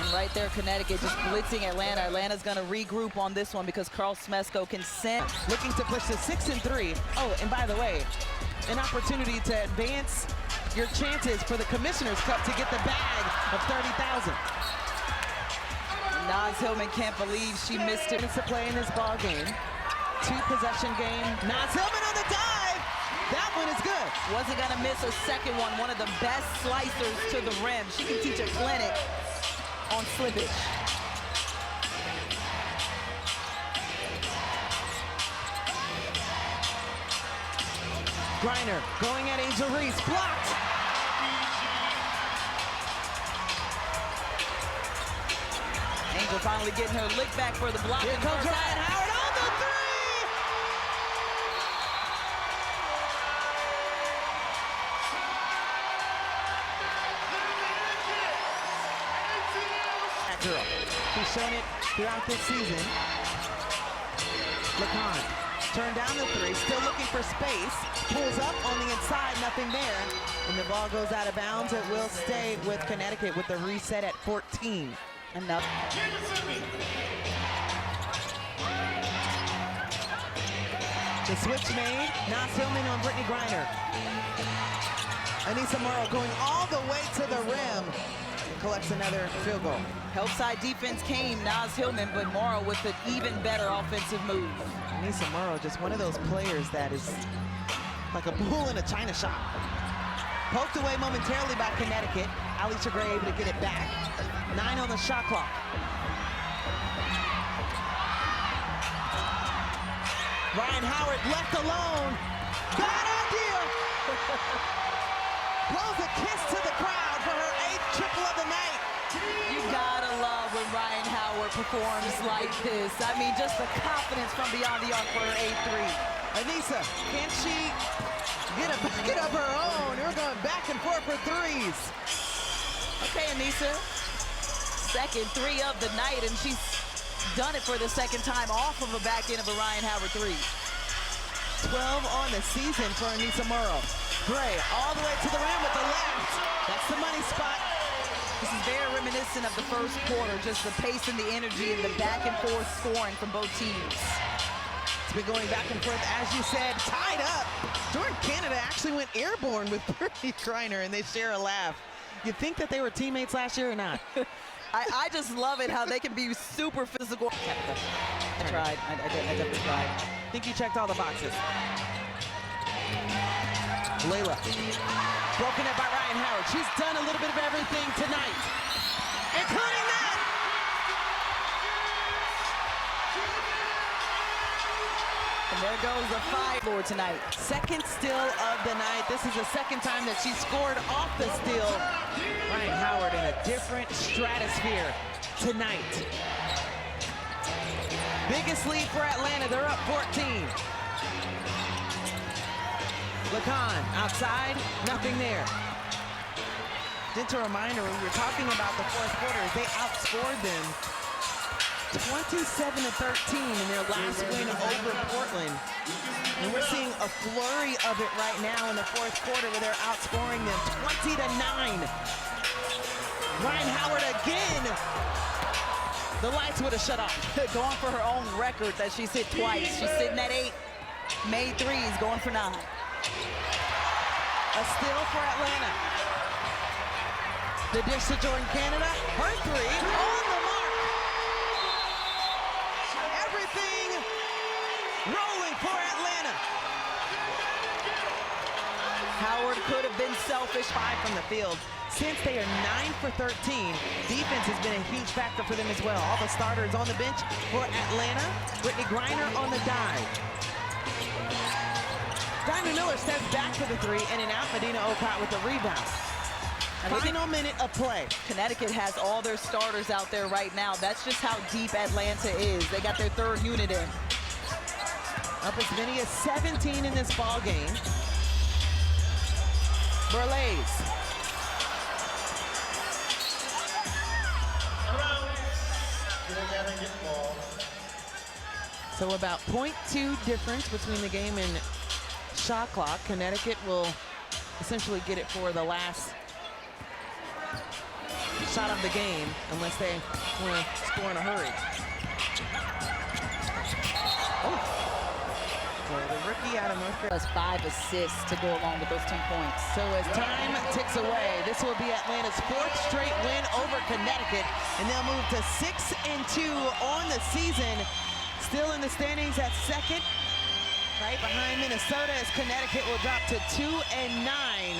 And right there, Connecticut just blitzing Atlanta. Atlanta's going to regroup on this one because Carl Smesco can send. Looking to push to 6 and 3. Oh, and by the way, an opportunity to advance your chances for the Commissioner's Cup to get the bag of $30,000. Naz Hillman can't believe she missed it. It's to play in this ball game. 2-possession game. Naz Hillman on the dive. That one is good. Wasn't going to miss a second one. One of the best slicers to the rim. She can teach a clinic on slippage. Griner going at Angel Reese, blocked. Angel finally getting her lick back for the block. Here comes Ryan Howard on the three. That girl, who's shown it throughout this season. Lacan turned down the three, still looking for space. Pulls up on the inside, nothing there. And the ball goes out of bounds. It will stay with Connecticut with the reset at 14. Enough. The switch made. Naz Hillman on Brittany Griner. Anissa Morrow going all the way to the rim. And collects another field goal. Help side defense came, Naz Hillman, but Morrow with an even better offensive move. Anissa Morrow, just one of those players that is like a bull in a china shop. Poked away momentarily by Connecticut. Alicia Gray able to get it back. 9 on the shot clock. Ryan Howard left alone. Bad idea. Blows a kiss to the crowd for her 8th triple of the night. You gotta love when Ryan Howard performs like this. I mean, just the confidence from beyond the arc for her 8-3. Anissa, can she get a bucket of her own? We're going back and forth for threes. Okay, Anissa, second 3 of the night, and she's done it for the second time off of a back end of a Ryan Howard 3. 12 on the season for Anissa Morrow. Gray all the way to the rim with the left. That's the money spot. This is very reminiscent of the first quarter, just the pace and the energy and the back and forth scoring from both teams. It's been going back and forth, as you said, tied up. Jordan Canada actually went airborne with Brittany Griner, and they share a laugh. You think that they were teammates last year or not? I just love it how they can be super physical. I tried. I definitely tried. I think you checked all the boxes. Layla. Broken it by Ryan Howard. She's done a little bit of everything tonight, including that. And there goes the 5 floor tonight. Second steal of the night. This is the second time that she scored off the steal. Ryan Howard in a different stratosphere tonight. Biggest lead for Atlanta. They're up 14. Lacan outside, nothing there. Just a reminder, when we were talking about the fourth quarter, they outscored them 27-13 in their last win over Portland. And we're seeing a flurry of it right now in the fourth quarter where they're outscoring them 20-9. Ryan Howard again. The lights would have shut off. Going for her own record that she's hit twice. She's sitting at 8, made 3s, going for 9. A steal for Atlanta. The dish to Jordan Canada. Her 3 on the mark. Everything rolling for Atlanta. Howard could have been selfish. 5 from the field. Since they are 9 for 13, defense has been a huge factor for them as well. All the starters on the bench for Atlanta. Brittany Griner on the dive. Diamond Miller steps back for the 3, and out Medina Okot with the rebound. Final minute of play. Connecticut has all their starters out there right now. That's just how deep Atlanta is. They got their 3rd unit in. Up as many as 17 in this ball game. Burlays. So about 0.2 difference between the game and shot clock. Connecticut will essentially get it for the last shot of the game unless they want to score in a hurry. Oh. So the rookie out of North Carolina. Plus 5 assists to go along with those 10 points. So as time ticks away, this will be Atlanta's 4th straight win over Connecticut, and they'll move to 6-2 on the season. Still in the standings at 2nd, right behind Minnesota, as Connecticut will drop to 2-9.